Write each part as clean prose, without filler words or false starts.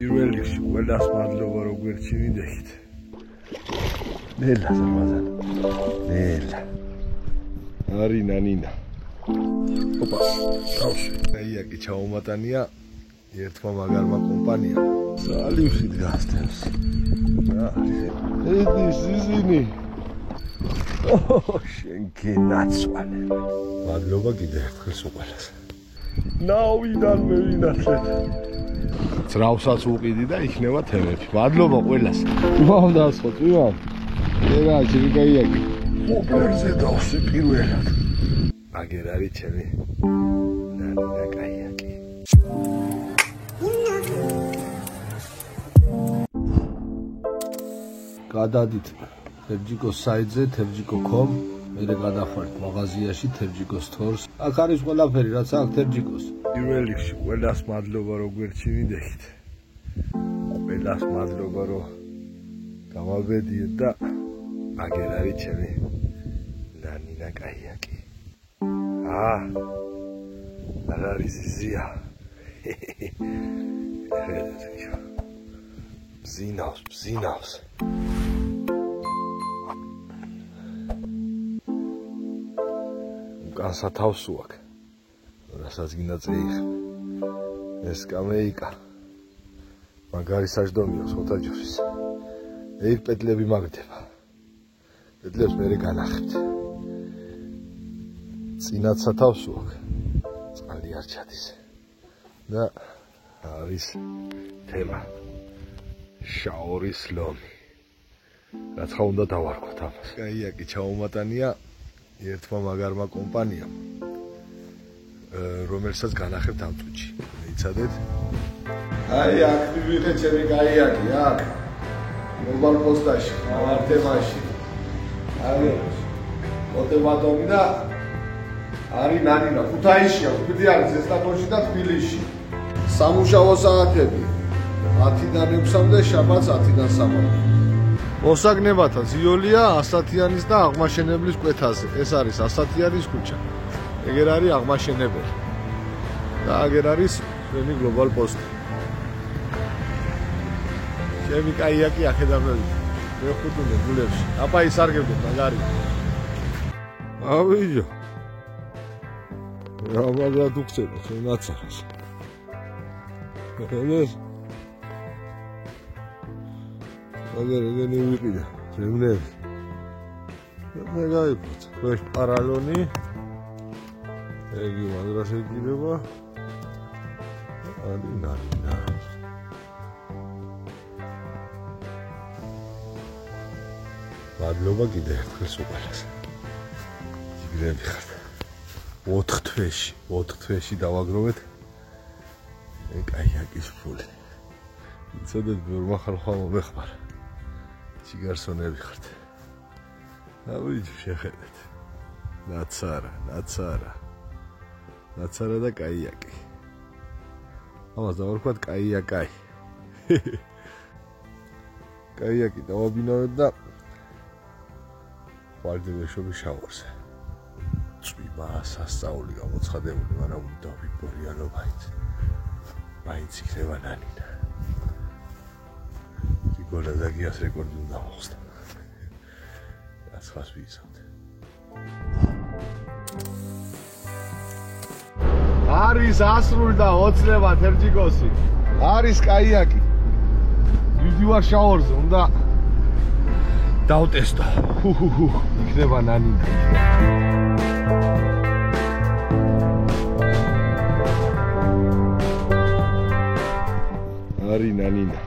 პირველ რიგში ყველას მადლობა რომ გვერჩივიდებით. ნელა ზარმაზან. ნელა. არი ნანინა. ოპა. გავში. აიაკი ჩაუმატანია ერთმა მაგარმა კომპანიამ. სალივში დგასდევს. ედის ისინი. შენკი ნაცვალე. მადლობა კიდე ერთხელ ყველას. ნავიდან მევინახეთ. ძრავსაც უყიდი და იქნება თემები. მადლობა ყველას. მოვდასხო წვიმან. ეგა ჩიკაიაკი. მოკერზე დავსი პირველად. აგერ არის ჩემი ნანა კაიაკი. გადადით თერჯიკოს საიტზე თერჯიკო.com მე გადახვალთ მაღაზიაში თერჯიკოს თორს. აქ არის ყველაფერი რაც აქვს თერჯიკოს. პირველ რიგში ყველას მადლობა რომ გვერჩივიდებით. ყველას მადლობა რომ გამაბედიეთ და აგერ არის ჩემი ნანინა კაიაკი. არ არის იზია. ბზინავს. განსათავსო აქ. რასაც გინდა წეიხ. ეს კამეიკა. მაგარი საჯდომია სოთაჯურის. ეგ პეტლები მაგდება. პეტლებს მე განახებთ. წინათ სათავსო აქ. წყალი არ ჩადის. და არის თემა. შაორის ლომი. რაც ხა უნდა დავარქვათ ამას. კაიაკი ჩაუმატანია ერთმა მაგარმა კომპანიამ. რომელსაც განახებთ ამ წუთში. მეიცადეთ. აი აქ მივიღე ჩემი კაიაკი, აქ. მობილ პოსტაში, ავარტემაში. აი მოტევადომი და არის ნანინა ქუთაისშია, ხუთი არის ზესტაფონში და თბილისში. სამუშაო საათები 10-დან 6-მდე, შაბათს 10-დან 3-მდე. მოსაგნებათა ზიოლია ასათიანის და აღმაშენებლის კვეთაზე. ეს არის ასათიანის ქუჩა. ეგერ არის აღმაშენებელი. და აგერ არის ჩვენი გლობალ პოსტი. ჩემი კაიაკი ახედავ მე ხუთუნე გულებში. აპა ისარგებდეთ მაგარი. ავიჯო. რა დუქცება ჩვენ აცარას. ეს აგერ ეგენი ვიყიდა. ზემნები. მე გაიფოცა. ქვეშ პარალონი. ეგი მაგრას ეკიდება. არის ნანა. მადლობა კიდე ერთხელ ყველას. ჯიგრები ხართ. 4 თვეში დავაგროვეთ. კაიაკის ფული. იცოდეთ ბევრმა ხალხმა მომეხმარა. ჯიგარსონები ხართ. ავიჯი შეხედეთ. ნაცარა და კაიაკი. ამას დავარქვათ კაიაკაი. კაიაკი დავაბინავეთ და ვალდებეშობი შაორზე. წვიმა სასწაული გამოცხადებული, მაგრამ დავიბორიანო მაინც იქნება ნანინა. გიგოლა დაგიას რეკორდი უნდა მოხსნა. ასხას ვიზავთ. არის ასრულდა ოცნება თერჯიკოსი. არის კაიაკი. ვიდივარ შაორზე, უნდა დავტესტო. იქნება ნანინა. არის ნანინა.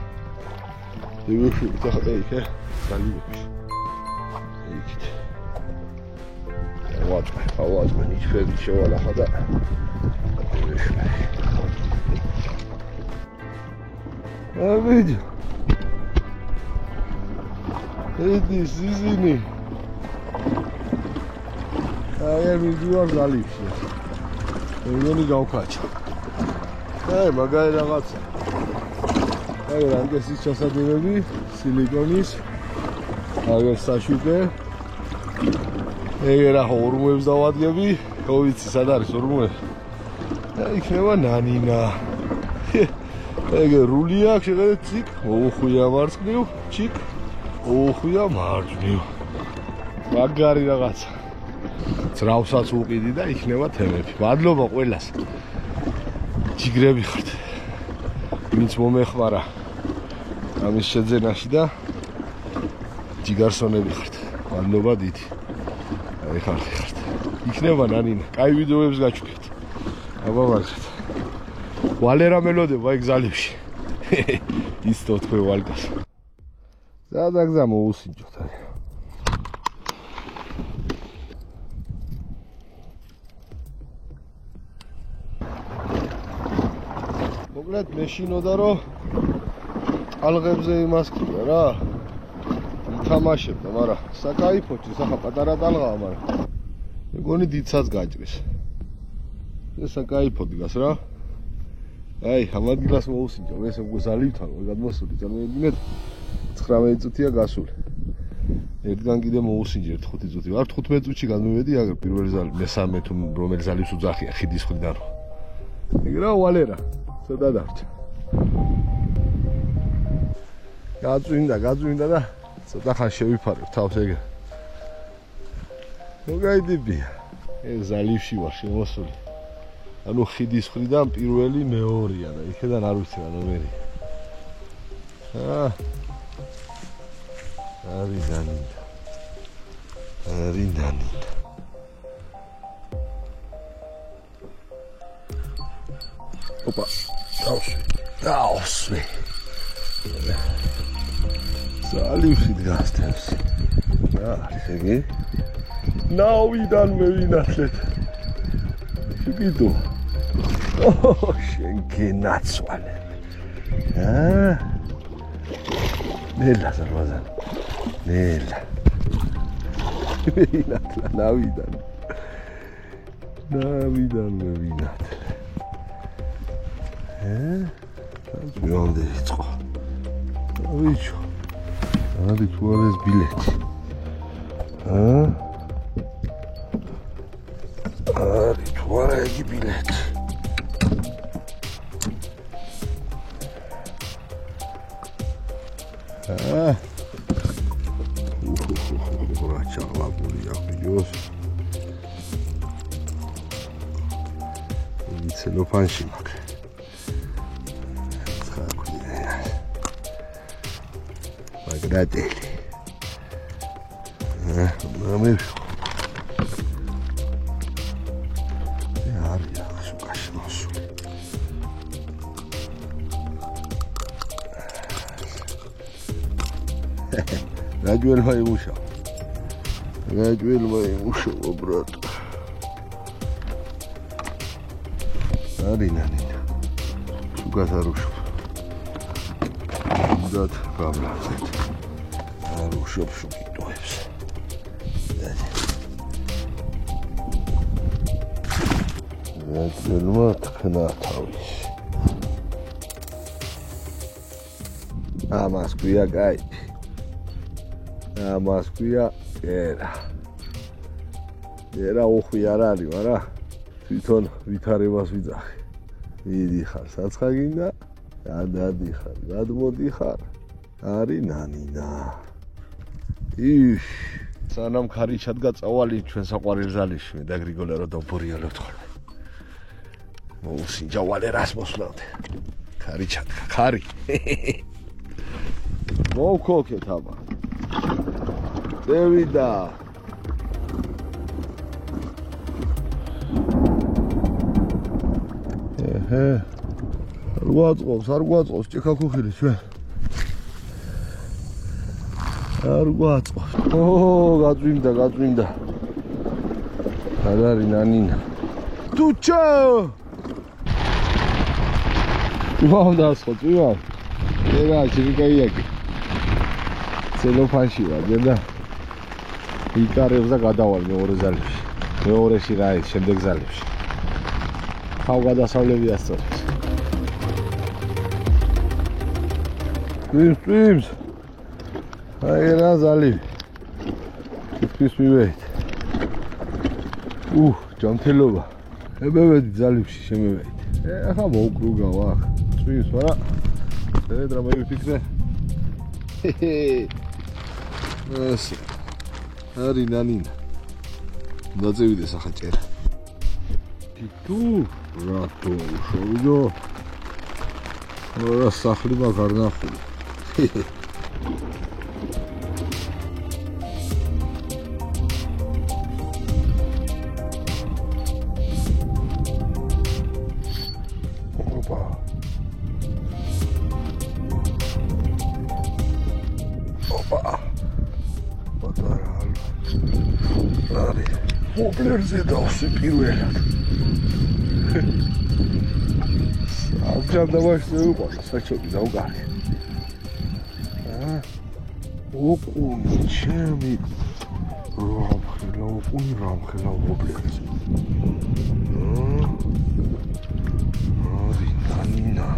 დიუხი თახეიქე. სალიბეში. იქით. ავაძმა ნიჩფები შევალახა და ავიჯო. ედის ისინი. აი მიდივარ ზალიფში. ეგენი გავქაჩა. აი მაგარი რაღაცა. აი რანგესის ჩასადებები, სილიკონის. აგერ საშუქე. ეგ რა ჰორმოებს დავადგები. ხო ვიცი, სად არის ჰორმოები? იქნება ნანინა. ეგ რული აქვს შეხედეთ ციკ ოუხვია მარცხნივ ჩიკ ოუხვია მარჯვნივ მაგარი რაღაცა ძრავსაც უყიდი და იქნება თემები მადლობა ყველას ჯიგრები ხართ ვინც მომეხმარა ამის შეძენაში და ჯიგარსონები ხართ მადლობა დიდი აი ხართ იქნება ნანინა კაი ვიდეოებს გაჩვენებთ აბა მაგათ ვალერა მელოდება ეგ ზალებში ის თქო ვალკას ზადაგზა მოუსინჯოთ აი მოკლედ მეშინოდა რომ ალღებზე იმას ქიდა რა თამაშებდა მაგრამ საკაიფოჩი სახა პატარა ტალღაა მაგრამ მეგონი დიდსაც გაჭრის ეს საკაიფო დგას რა აი ამ ადგილას მოუსინჯო ეს უკვე ზალივთან გადმოსული წარმოიდგინეთ 19 წუთია გასული ერთგან კიდე მოუსინჯერთ 5 წუთი ვარ 15 წუთში გადმოვედი აგერ პირველი ზალი მესამე თუ რომელი ზალის უძახია ხიდის მხრიდან რო ეგრა ვალერა ცოტა დარჩა გაძვინდა და ცოტა ხან შევიფარებ თავს ეგ მოგაიდებია ეს ზალივში ვარ შემოსული ანუ ხიდის მხრიდან პირველი მეორეა და იქიდან არ ვიცი რა ნომერი არიდანინდა ოპა დავსვი ზალივში დგას თავს რა არის ეგ ნავიდან მევინათლეთ შეგიდო შენ გენაცვალებ ნელა ზარბაზან ნელა მევინათლა ნავიდან მევინათლე ზვიამდე იწყო ავიჩო ადი თუ არის ბილეთი ადი თუ არა იგი ბილეთი რა ჩაღლაპური აღიოს ცელოფანში მაქვს Magradeli. Mami. Yar ya şu kaşın olsun. Racvel maymusha. Brat. Arina. Şu kadar uşu. Zat kablazet. Uşup gittiğimiz. Evet, elma tıkına taviş. Amaskuya gayb. Amaskuya era. Era oxuyarali, mara. Tვითონ ვითარებას ვიძახი. მიდიხარ საცხაგინდა, გადადიხარ, გადმოდიხარ. არი ნანინა. იშ სანამ ქარი ჩადგა წავალი ჩვენ საყვარელ ზალში მე და გრიგოლე რო დაბურიალოთ ხოლმე მოუსინჯა ვალერას მოსვლავთ ქარი ჩადგა ქარი მოვქოქეთ აბა დევიდა არ გვაწყობს ჭიქაქუხილი ჩვენ არ გვაწყობს. გაძვინდა. გადარი ნანინა. თუჩო! ვაუ დასხო, ვაუ. ეგა ჩიკაიაკი. ცელოფანში ვარ და იტარებს და გადავალ მეორე ზალებში. მეორეში რა ის შემდეგ ზალებში. ხავ გადასავლები ასწორებს. Twins. Hai era zali. Ifis miveit. ჯამთელობა. ებევედი ზალიფში შემევედი. ახლა მოუკრუგავ აქ. წვის, მაგრამ რა მე ვიფიქრე? ასე. არი ნანინა. დაძევიდეს ახლა წერა. თუ რატო შევიდო? რა სახლი მაგარ ნახული. Mobillerze davsi პირველად. Abjam davashte uqola sachobi davgari. Oquni chemi ramkhela mobillerze. Ari nanina.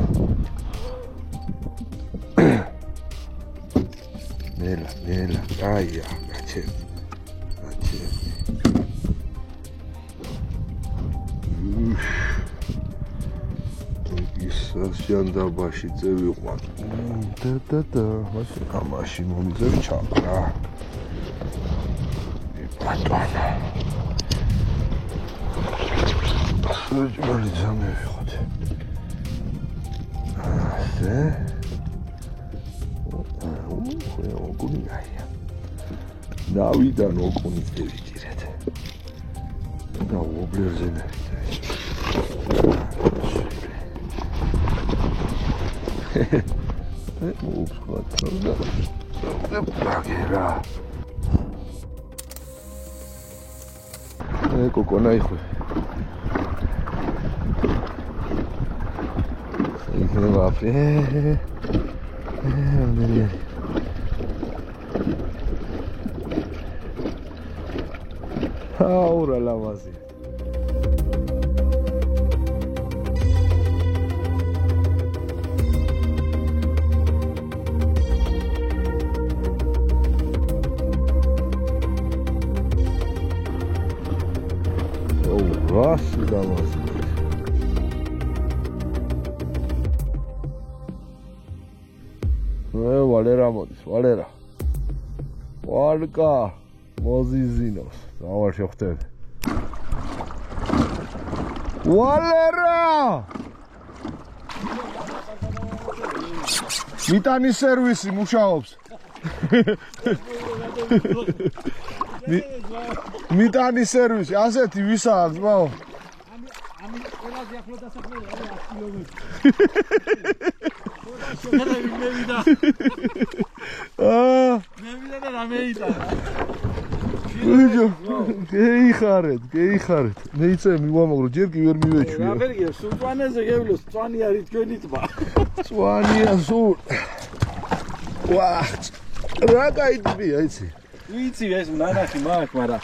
Nela, aya, gachem. Სანდაბაში წევიყვან. და მასე ამაში მომიძებ ჩაკრა. ბატონო. სუჯმალი ზამევიღოთ. ასე. ოღონდ. დავიდან ოღონდ დავიჭირეთ. და ობლერზე Oops, what? Bagera. Cocona, hijo. Hijo de guapi. Ahora la más. Nossa, da nossa. Valera, modis, valera. Valka, mozizinos. Давай, шахтер. Valera! Mitani servisi მუშაობს. Mitani servisi, ასეთი ვისა აქვს, ძმაო? ამის ყველაზე ახლო დასახლება 100 კილომეტრი. მე და მეიტანა. გეიხარეთ. მეიცე მივამაგრო, ჯერ კი ვერ მივეჩვიო. რა ფერგია, სულტანეზე გევლოს, წვანი არის თქვენი ტბა. წვანია სულ. ვაჰ, რა გაიძბია იცი? ვიცი ეს ნანახი მაგ, მაგრამ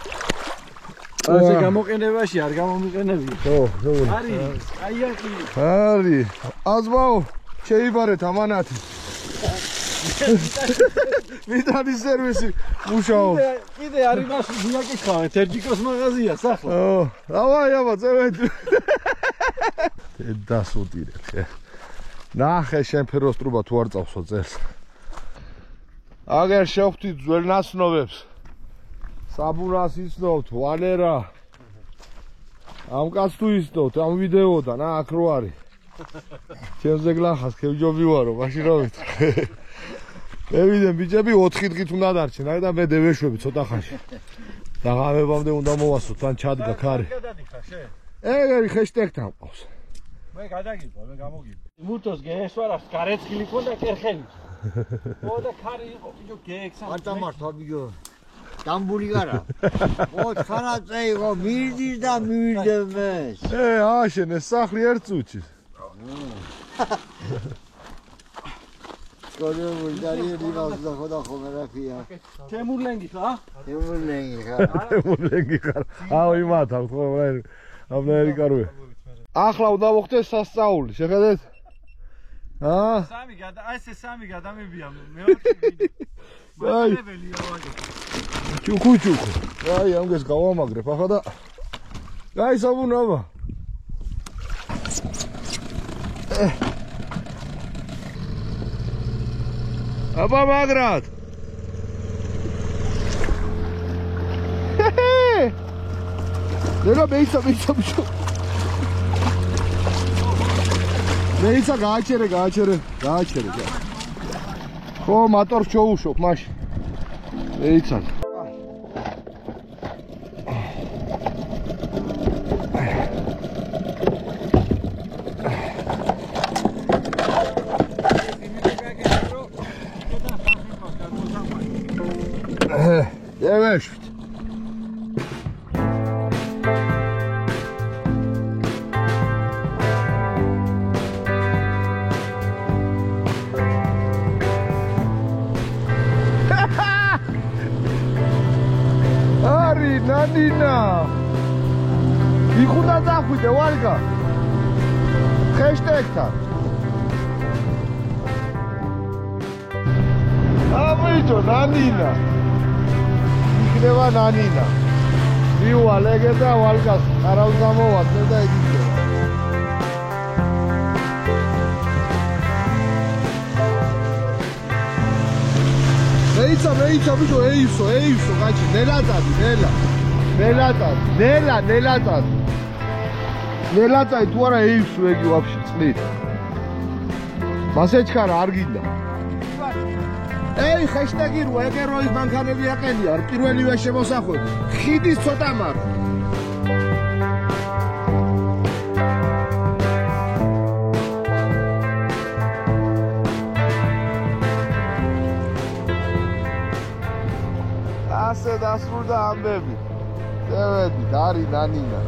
ასე გამოყენებაში არ გამომიყენებია. ხო, არის, აიაკი. არის. აზმაო, შეიბარეთ ამანათი. მიტანის სერვისი მუშაობს. კიდე არის მას მიაკითხავე, თერჯიკოს მაღაზია სახლა. დავაი, აბა, წევეთ. დასუტირეთ. ნახე შენ ფეროსტრუბა თუ არ წავსო წერს. აგერ შევხვდით ძველ ნაცნობებს. საბუნას იცნობთ, ვალერა. ამ კაცს თუ იცნობთ, ამ ვიდეოდან, აქ რო არის. ჩემზე გლახას, ქევჯობი ვარო, მაშინ რა ვიტყვი. ევიდენ ბიჭები 4 დღით უნდა დარჩენ, აი და მე დევეშვები ცოტა ხანში. და ღამებამდე უნდა მოვასოთ, თან ჩადგა ქარი. ეგ ჰეშტეგთან ყავს. მე გადაგიყვა, მე გამოგიყვა. მუთოს გეესვარავს, გარეცხილი ქონდა კერხელი. ოდა ქარი იყო, ბიჭო გეექსა. არ დამართვა ბიჭო. დამბული გარა. 4 წელი იყო, მივიდის და მივიდეს. აშენე სახლი ერთ წუთში. Скоро вылетали риваз да хода хомерაფია. თემურლენგი ხა? თემურლენგი ხა. თემურლენგი ხა. აუ იმათა ხო ამერიკარუე. ახლა უნდა მოხდეს სასწაული, შეხედეთ? სამი სამი გადამებია მე-4 მატრებელია ვაგე. ჩუქუ. აი ამგეს გავამაგრებ ახლა და აი საბუნობა. აბა მაგრად. ნელა მეიცა ბიჭო. მეიცა გააჩერე. ხო, მოტორს ჩოუშობ მაშინ. მეიცა. დევეშვით. არი ნანინა. იქუდა დახვიდე ვარგა. ჰეშტეგთან. ამიჯო ნანინა. იქნება ნანინა. მიუვალ ეგე და ვალგას არავის ამოვაწყე და იგიქნება. მეიცა ბიჭო ეივსო გაჩი ნელატადი ნელატადი თუ არა ეივსო ეგი ვაფშე წყლით მასეჩქარა არ გინდა ეი ჰეშტეგი რო ეგე როის ბანკანები აყენია პირველივე შემოსახვედი ხიდის ცოტა მარ ასე დასრულდა ამბები. წევედით, არის ნანინა.